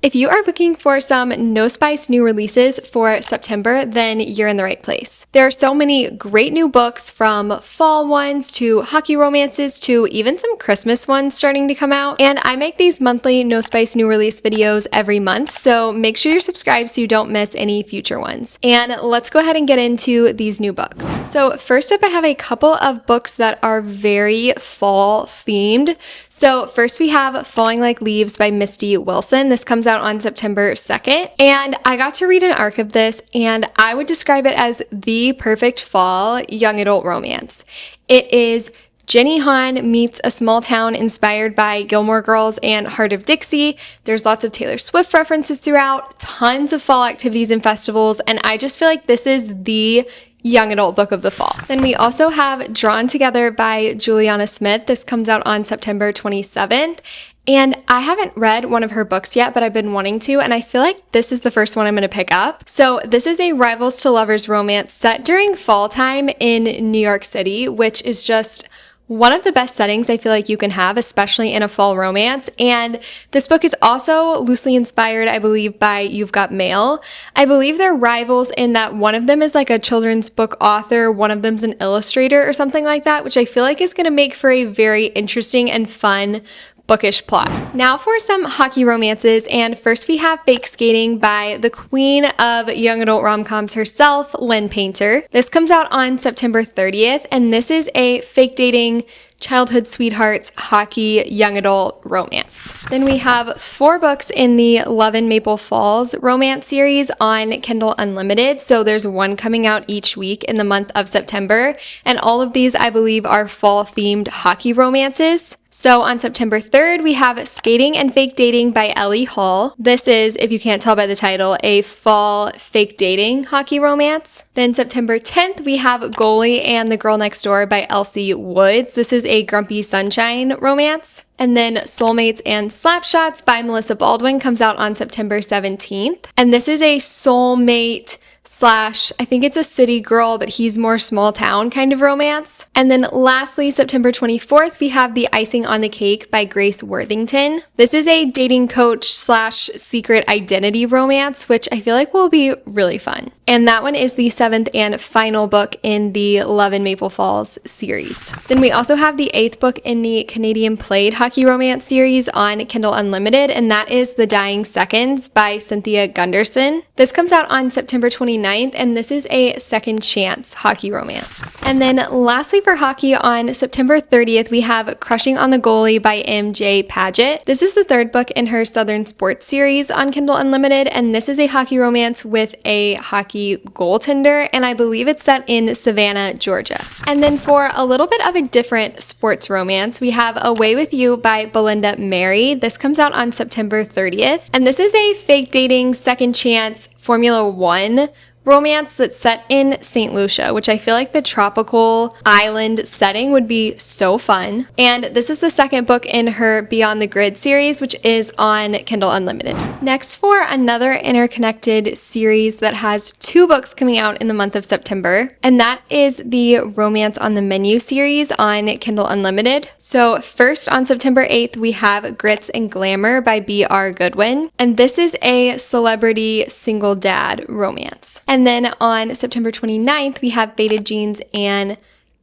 If you are looking for some No Spice new releases for September, then you're in the right place. There are so many great new books, from fall ones to hockey romances to even some Christmas ones starting to come out. And I make these monthly No Spice new release videos every month, so make sure you're subscribed so you don't miss any future ones. And let's go ahead and get into these new books. So first up, I have a couple of books that are very fall themed. So first we have Falling Like Leaves by Misty Wilson. This comes out on September 2nd, and I got to read an arc of this, and I would describe it as the perfect fall young adult romance. It is Jenny Han meets a small town inspired by Gilmore Girls and Heart of Dixie. There's lots of Taylor Swift references throughout, tons of fall activities and festivals, and I just feel like this is the young adult book of the fall. Then we also have Drawn Together by Juliana Smith. This comes out on September 27th. And I haven't read one of her books yet, but I've been wanting to, and I feel like this is the first one I'm going to pick up. So this is a rivals to lovers romance set during fall time in New York City, which is just one of the best settings I feel like you can have, especially in a fall romance. And this book is also loosely inspired, I believe, by You've Got Mail. I believe they're rivals in that one of them is like a children's book author, one of them's an illustrator or something like that, which I feel like is going to make for a very interesting and fun bookish plot. Now for some hockey romances, and first we have Fake Skating by the queen of young adult rom-coms herself, Lynn Painter. This comes out on September 30th, and this is a fake dating childhood sweethearts hockey young adult romance. Then we have 4 books in the Love in Maple Falls romance series on Kindle Unlimited. So there's one coming out each week in the month of September, and all of these I believe are fall themed hockey romances. So on September 3rd, we have Skating and Fake Dating by Ellie Hall. This is, if you can't tell by the title, a fall fake dating hockey romance. Then September 10th, we have Goalie and the Girl Next Door by Elsie Woods. This is a Grumpy Sunshine romance. And then Soulmates and Slapshots by Melissa Baldwin comes out on September 17th. And this is a soulmate / I think it's a city girl, but he's more small town kind of romance. And then lastly, September 24th, we have The Icing on the Cake by Grace Worthington. This is a dating coach / secret identity romance, which I feel like will be really fun. And that one is the 7th and final book in the Love in Maple Falls series. Then we also have the 8th book in the Canadian Played hockey romance series on Kindle Unlimited, and that is The Dying Seconds by Cynthia Gunderson. This comes out on September 29th, and this is a second chance hockey romance. And then lastly for hockey, on September 30th, we have Crushing on the Goalie by MJ Paget. This is the 3rd book in her Southern Sports series on Kindle Unlimited, and this is a hockey romance with a hockey goaltender, and I believe it's set in Savannah, Georgia. And then for a little bit of a different sports romance, we have Away With You by Belinda Mary. This comes out on September 30th, and this is a fake dating second chance Formula One romance that's set in St. Lucia, which I feel like the tropical island setting would be so fun. And this is the 2nd book in her Beyond the Grid series, which is on Kindle Unlimited. Next, for another interconnected series that has 2 books coming out in the month of September, and that is the Romance on the Menu series on Kindle Unlimited. So first, on September 8th, we have Grits and Glamour by B.R. Goodwin, and this is a celebrity single dad romance. And then on September 29th, we have Faded Jeans and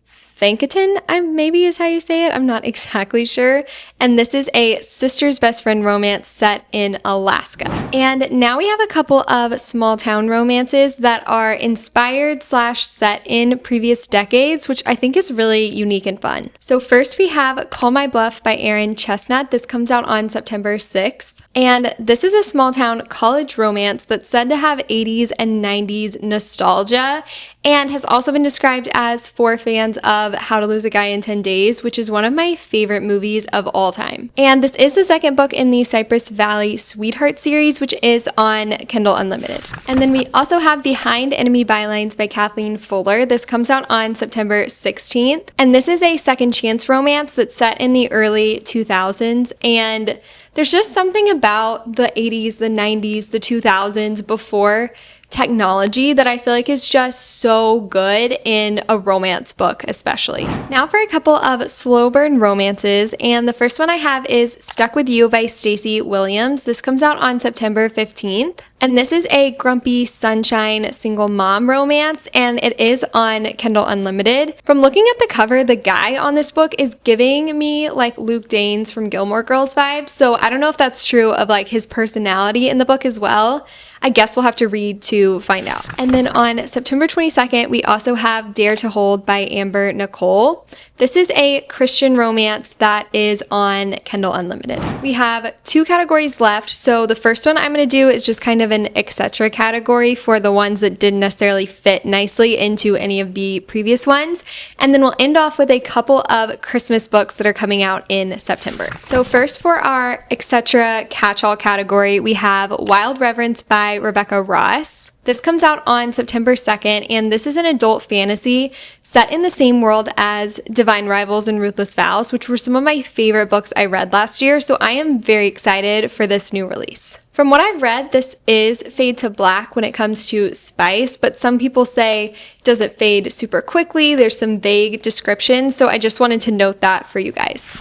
Thankaton, maybe is how you say it. I'm not exactly sure. And this is a sister's best friend romance set in Alaska. And now we have a couple of small town romances that are inspired / set in previous decades, which I think is really unique and fun. So first we have Call My Bluff by Erin Chestnut. This comes out on September 6th. And this is a small town college romance that's said to have 80s and 90s nostalgia, and has also been described as for fans of How to Lose a Guy in 10 Days, which is one of my favorite movies of all time. And this is the 2nd book in the Cypress Valley Sweetheart series, which is on Kindle Unlimited. And then we also have Behind Enemy Bylines by Kathleen Fuller. This comes out on September 16th. And this is a second chance romance that's set in the early 2000s, and there's just something about the 80s, the 90s, the 2000s before technology that I feel like is just so good in a romance book, especially. Now for a couple of slow burn romances, and the first one I have is Stuck With You by Stacey Williams. This comes out on September 15th, and this is a grumpy sunshine single mom romance, and it is on Kindle Unlimited. From looking at the cover, the guy on this book is giving me like Luke Danes from Gilmore Girls vibes, so I don't know if that's true of like his personality in the book as well. I guess we'll have to read to find out. And then on September 22nd, we also have Dare to Hold by Amber Nicole. This is a Christian romance that is on Kindle Unlimited. We have 2 categories left. So the first one I'm going to do is just kind of an etc. category for the ones that didn't necessarily fit nicely into any of the previous ones. And then we'll end off with a couple of Christmas books that are coming out in September. So first for our etc. catch-all category, we have Wild Reverence by Rebecca Ross. This comes out on September 2nd, and this is an adult fantasy set in the same world as Divine Rivals and Ruthless Vows, which were some of my favorite books I read last year, so I am very excited for this new release. From what I've read, this is fade to black when it comes to spice, but some people say, does it fade super quickly? There's some vague descriptions, so I just wanted to note that for you guys.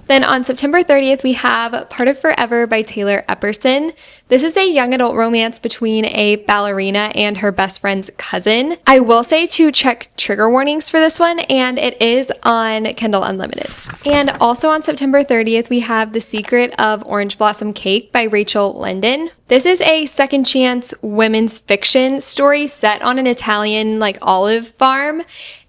Then on September 30th, we have Part of Forever by Taylor Epperson. This is a young adult romance between a ballerina and her best friend's cousin. I will say to check trigger warnings for this one, and it is on Kindle Unlimited. And also on September 30th, we have The Secret of Orange Blossom Cake by Rachel Linden. This is a second chance women's fiction story set on an Italian like olive farm.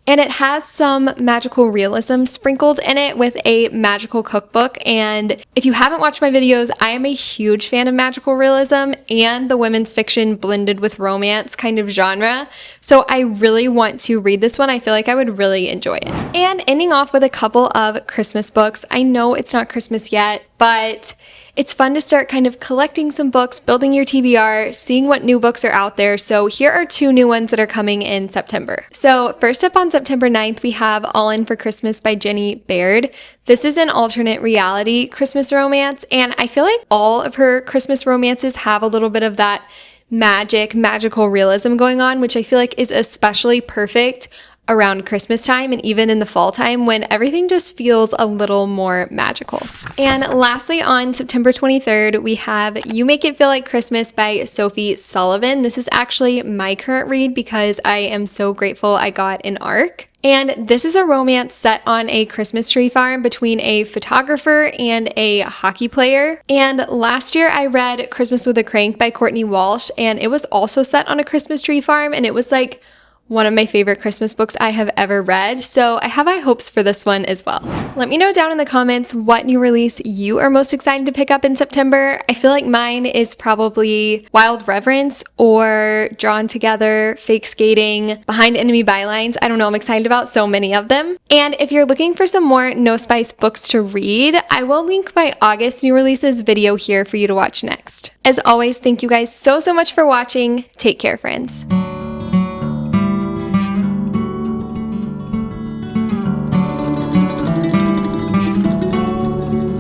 And it has some magical realism sprinkled in it with a magical cookbook. And if you haven't watched my videos, I am a huge fan of magical realism and the women's fiction blended with romance kind of genre. So I really want to read this one. I feel like I would really enjoy it. And ending off with a couple of Christmas books. I know it's not Christmas yet, but it's fun to start kind of collecting some books, building your TBR, seeing what new books are out there. So here are 2 new ones that are coming in September. So first up on September 9th, we have All In for Christmas by Jenny Baird. This is an alternate reality Christmas romance, and I feel like all of her Christmas romances have a little bit of that magical realism going on, which I feel like is especially perfect around Christmas time and even in the fall time when everything just feels a little more magical. And lastly, on September 23rd, we have You Make It Feel Like Christmas by Sophie Sullivan. This is actually my current read because I am so grateful I got an ARC. And this is a romance set on a Christmas tree farm between a photographer and a hockey player. And last year I read Christmas with a Crank by Courtney Walsh, and it was also set on a Christmas tree farm, and it was like one of my favorite Christmas books I have ever read, so I have high hopes for this one as well. Let me know down in the comments what new release you are most excited to pick up in September. I feel like mine is probably Wild Reverence or Drawn Together, Fake Skating, Behind Enemy Bylines. I don't know, I'm excited about so many of them. And if you're looking for some more No Spice books to read, I will link my August new releases video here for you to watch next. As always, thank you guys so much for watching. Take care, friends.